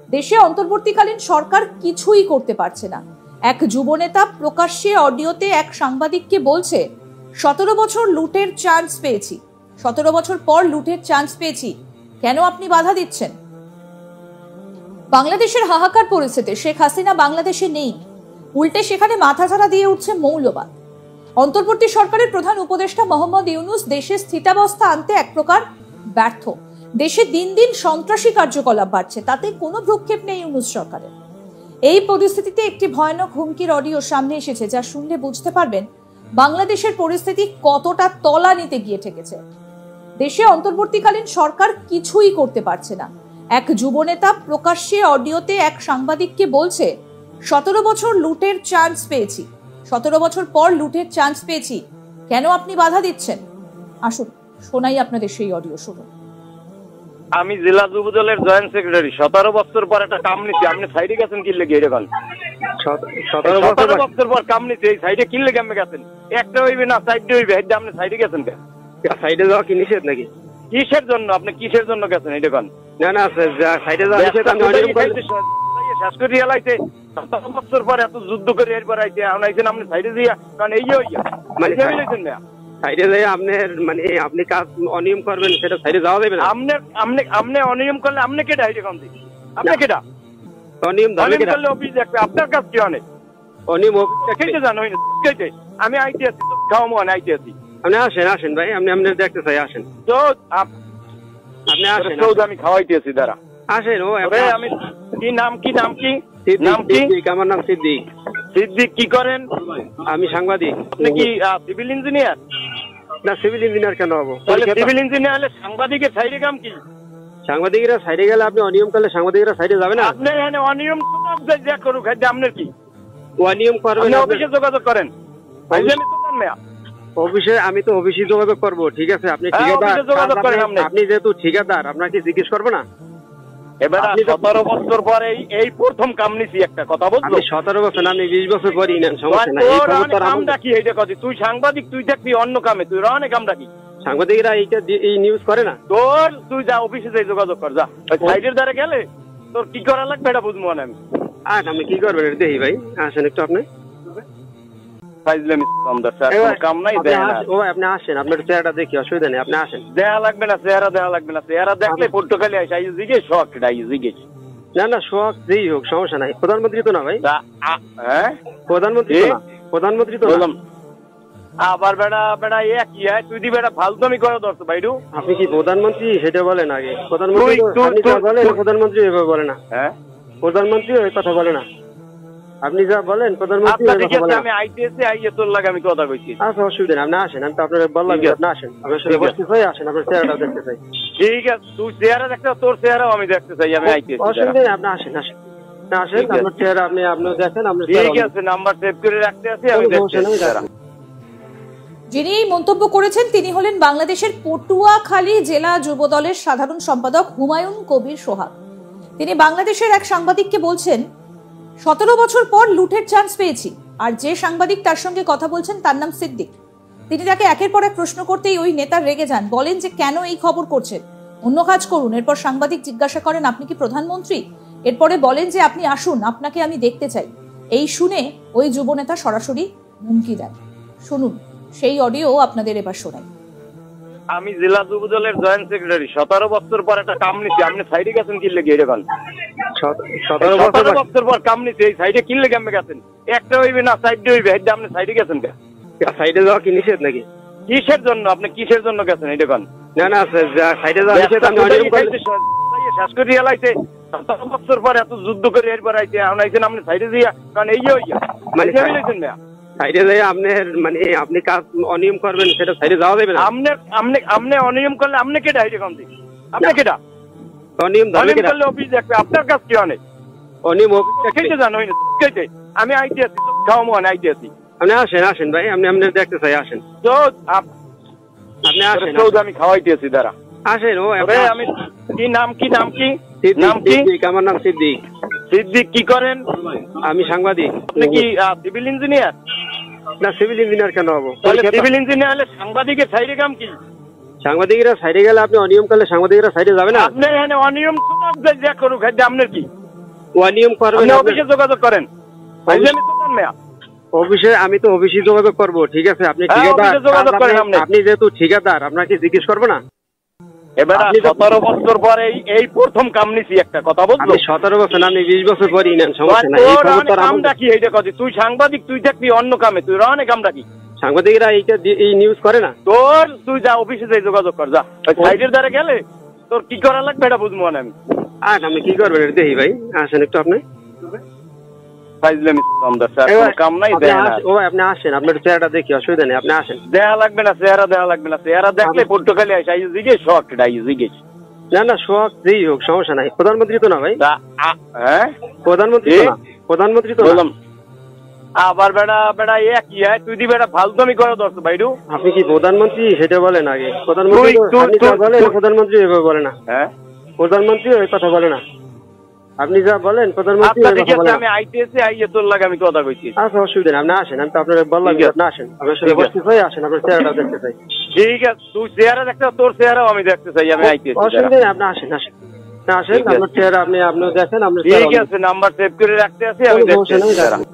দেশে অন্তর্বর্তীকালীন সরকার কিছুই করতে পারছে না। এক যুবনেতা প্রকাশ্যে অডিওতে এক সাংবাদিককে বলছে, 17 বছর লুটের চান্স পেয়েছি, 17 বছর পর লুটের চান্স পেয়েছি, কেন আপনি বাধা দিচ্ছেন? বাংলাদেশের হাহাকার পরিস্থিতি, শেখ হাসিনা বাংলাদেশে নেই, উল্টে সেখানে মাথাচাড়া দিয়ে উঠছে মৌলবাদ। অন্তর্বর্তী সরকারের প্রধান উপদেষ্টা মোহাম্মদ ইউনূস দেশে স্থিতাবস্থা আনতে এক প্রকার ব্যর্থ। দেশে দিন দিন সন্ত্রাসী কার্যকলাপ বাড়ছে, তাতে কোনো ভ্রুক্ষেপ নেই ইউনূস সরকারের। এই পরিস্থিতিতে একটি ভয়ানক হুমকির অডিও সামনে এসেছে, যা শুনলে বুঝতে পারবেন বাংলাদেশের পরিস্থিতি কতটা তলানিতে গিয়ে ঠেকেছে। দেশে অন্তর্বর্তীকালীন সরকার কিছুই করতে পারছে না। এক যুবনেতা প্রকাশ্যে অডিওতে এক সাংবাদিককে বলছে, 17 বছর লুটের চান্স পেয়েছি, 17 বছর পর লুটের চান্স পেয়েছি, কেন আপনি বাধা দিচ্ছেন? আসুন শোনাই আপনাদের সেই অডিও, শুনুন। আমি জেলা যুবদলের জয়েন্ট সেক্রেটারি। 17 বছর পর একটা কাম নিচ্ছি, আপনি সাইডে গেছেন কি লেগে? এটা বল। 17 বছর পর কাম নিচ্ছি, এই সাইডে কি লেগে আমি গেছেন? একটা হইবে না, সাইডে হইবে, এটা আপনি সাইডে গেছেন কেন? সাইডে যাওয়া কি নিষেধ নাকি? কিসের জন্য? আপনি কিসের জন্য গেছেন এটা বল। না না স্যার, সাইডে যাওয়া নিষেধ। আমি অনিয়ম করলে শেষ করে এলাইছে 17 বছর পর এত যুদ্ধ করে এরপর আইছে, আইছেন আপনি সাইডে দিয়া, কারণ এই হইয়া মানে সাইডে না, সাইডে যাই আপনার মানে আপনি কাজ অনিয়ম করবেন, সেটা সাইডে যাওয়া যাবে না। আপনি অনিয়ম করলে আপনি কেটা হাইডে কম দিই? আপনি কেটা অনিয়ম করলে অফিস দেখবে? আপনার কাজ কি অনেক অনিয়ম কেটে জানো কেটে? আমি আইতে আছি, খাওয়া মনে আইতে আছি। আপনি আসেন, আসেন ভাই, আপনি আপনার দেখতে চাই, আসেন। তো আপনি আসেন, আমি খাওয়াইতে আছি, দাঁড়া আসেন। ও আমি কি নাম কি নাম কি নাম কি? আমার নাম সিদ্দিক। সিদ্দিক কি করেন? আমি সাংবাদিক। আপনি কি সিভিল ইঞ্জিনিয়ার? না, সিভিল ইঞ্জিনিয়ার কেন হবো? সিভিল ইঞ্জিনিয়ার হলে সাংবাদিকের সাইডে কাম কি? সাংবাদিকরা সাইডে গেলে আপনি অনিয়ম করলে সাংবাদিকরা সাইডে যাবে না? আপনি এখানে অনিয়ম যা করুক, আপনার কি অনিয়ম করবেন? অফিসে যোগাযোগ করেন। অফিসে আমি তো অফিসে যোগাযোগ করবো, ঠিক আছে। আপনি ঠিকাদার, আপনি যেহেতু ঠিকাদার, আপনাকে জিজ্ঞেস করবো না? এবার 17 বছর পরে এই প্রথম কাম নিছি, একটা কথা বলবো। 17 বছর না, আপনি 20 বছর পরই নেন, সমস্যা নাই। কামটা কি এইটা কথা? তুই সাংবাদিক, তুই দেখবি অন্য কামে, তুই অনেক কামটা কি? সাংবাদিকরা এই নিউজ করে না। তুই যা অফিসে যাই যোগাযোগ কর, যা। সাইডের দ্বারা গেলে তোর কি করা লাগবে এটা বুঝবো না আমি। আপনি কি করবেন দেখি ভাই, আসেন একটু। আপনি কাম নাই, আপনি আসেন, আপনার চেহারাটা দেখি, অসুবিধা নেই, আপনি আসেন। দেয়া লাগবে না, চেহারা দেওয়া লাগবে না। চেহারা দেখলে পর্তুগালি আসে, জিজ্ঞেস শখ জিজ্ঞেস। না না, শখ যেই হোক, সমস্যা নাই। প্রধানমন্ত্রী তো না ভাই। হ্যাঁ, প্রধানমন্ত্রী তো বললাম। আবার বেড়া বেড়া কি হয়? তুই দি বেড়া ফালতুমি করে ধরছো বাইরু। আপনি কি প্রধানমন্ত্রী সেটা বলেন আগে। প্রধানমন্ত্রী বলেন, প্রধানমন্ত্রী এভাবে বলে না। হ্যাঁ, প্রধানমন্ত্রী ওই কথা বলে না। আপনি যা বলেন প্রধানমন্ত্রী আমি আইতেছি, আইয়ে তোর লাগে আমি কথা কইছি। আচ্ছা, অসুবিধা নেই, আপনি আসেন। আমি তো আপনার বললাম আপনি আসেন, আপনার সাথে বসতে চাই, আসেন, আপনার চেহারাটা দেখতে চাই। ঠিক আছে, তুই চেহারা দেখতে, তোর চেহারাও আমি দেখতে চাই। আমি আইতেছি, অসুবিধা নেই, আপনি আসেন, আসেন, আসেন। আপনার চেহারা আপনি দেখেন। আপনার ঠিক আছে, নাম্বার সেভ করে রাখতে আছি, আমি দেখছি। যিনি এই মন্তব্য করেছেন তিনি হলেন বাংলাদেশের পটুয়াখালী জেলা যুবদলের সাধারণ সম্পাদক হুমায়ুন কবির সোহাগ। তিনি বাংলাদেশের এক সাংবাদিককে বলছেন, 17 বছর পর লুটের চান্স পেয়েছি। আর যে সাংবাদিক তার সঙ্গে কথা বলছেন তার নাম সিদ্দিক। তিনি তাকে একের পর এক প্রশ্ন করতেই ওই নেতা রেগে যান, বলেন যে কেন এই খবর করছেন, অন্য কাজ করুন। এরপর সাংবাদিক জিজ্ঞাসা করেন, আপনি কি প্রধানমন্ত্রী? এরপরে বলেন যে আপনি আসুন, আপনাকে আমি দেখতে চাই। এই শুনে ওই যুবনেতা সরাসরি হুমকি দেন। শুনুন সেই অডিও আপনাদের এবার শোনাই। আমি জেলা যুবদলের জয়েন্ট সেক্রেটারি। 17 বছর পর একটা কাম নিচ্ছি, আপনি সাইডে গেছেন কি লেগে? এটা বল। 17 বছর পর কাম নিচ্ছি, এই সাইডে কি লেগে আমি গেছেন? একটা হইবে না, সাইডে হইবে, এটা আপনি সাইডে গেছেন কেন? সাইডে যাওয়া কি নিষেধ নাকি? কিসের জন্য? আপনি কিসের জন্য গেছেন এটা বল। না না সাইডে যাওয়া নিষেধ। আমি অনিয়ম করলে শেষ করে এলাইছে 17 বছর পর এত যুদ্ধ করে এরপর আইছে, আইছেন আপনি সাইডে দিয়া, কারণ এই হইয়া মানে সাইডে যাই আপনার মানে আপনি কাজ অনিয়ম করবেন, সেটা সাইডে যাওয়া যাবে না। আপনি অনিয়ম করলে আপনি কেটা হাইডে কম দিই? আপনি কেটা অনিয়ম করলে অফিস দেখবে? আপনার কাজ কি অনেক অনিয়ম কেটে জানো কেটে? আমি আইতে আছি, খাওয়া মনে আইতে আছি। আপনি আসেন, আসেন ভাই, আপনি আপনার দেখতে চাই, আসেন। আপনি আসেন, আমি খাওয়াইতে আছি, দাঁড়া। আসেন। ও আমি কি নাম কি নাম কি নাম কি? আমার নাম সিদ্দিক। সিদ্দিক কি করেন? আমি সাংবাদিক। আপনি কি সিভিল ইঞ্জিনিয়ার? না, সিভিল ইঞ্জিনিয়ার কেন হবো? সিভিল ইঞ্জিনিয়ার হলে সাংবাদিকের সাইডে কাম কি? সাংবাদিকরা সাইডে গেলে আপনি অনিয়ম করলে সাংবাদিকরা সাইডে যাবে না? আপনি এখানে অনিয়ম যা করুক, আপনার কি? অনিয়ম করবেন অফিসে যোগাযোগ করেন। অফিসে আমি তো অফিসে যোগাযোগ করবো, ঠিক আছে? আপনি আপনি যেহেতু ঠিকাদার, আপনাকে জিজ্ঞেস করবো না? এবার 17 বছর পরে এই প্রথম কাম নিছি, একটা কথা বলছো। 17 বছর না, আপনি 20 বছর পরই নেন, সমস্যা নাই। কামটা কি এইটা কথা? তুই সাংবাদিক, তুই দেখবি অন্য কামে, তুই রনে কামটা কি? সাংবাদিকরা এই নিউজ করে না। তুই যা অফিসে যাই যোগাযোগ কর, যা। সাইডের দ্বারা গেলে তোর কি করা লাগবে এটা বুঝবো না আমি। আমি কি করবেন দেখি ভাই, আসেন একটু আপনি। আপনি আসেন, আপনার চেহারাটা দেখি, অসুবিধা নেই, আপনি আসেন। দেয়া লাগবে না, চেহারা দেয়া লাগবে না, চেহারা দেখলে পর্তুগালি আসে জিজ্ঞেস শখ জিজ্ঞেস। না না, শখ যেই হোক সমস্যা নাই। প্রধানমন্ত্রী তো না ভাই। হ্যাঁ, প্রধানমন্ত্রী তো বললাম। আবার বেড়া বেড়া কি হয়, তুই দি বেড়া ফালতুমি করে দোস্ত ভাইডু। আপনি কি প্রধানমন্ত্রী সেটা বলেন আগে। প্রধানমন্ত্রী প্রধানমন্ত্রী এভাবে বলে না। হ্যাঁ, প্রধানমন্ত্রী ওই কথা বলে না। আপনি যা বলেন প্রধানমন্ত্রী আমি আইতেছি, আইয়ে তোর লাগে আমি কথা কইছি। আচ্ছা, অসুবিধা নেই, আপনি আসেন। আমি তো আপনার বললাম আপনি আসেন, আপনার সাথে বসতে চাই, আসেন, আপনার চেহারাটা দেখতে চাই। ঠিক আছে, তুই চেহারা দেখতে, তোর চেহারাও আমি দেখতে চাই, আমি আইতেছি। অসুবিধা নেই, আপনি আসেন আসেন আসেন, আপনার চেহারা আপনি দেখেন। ঠিক আছে, নাম্বার সেভ করে রাখতে আছি, আমি দেখতে।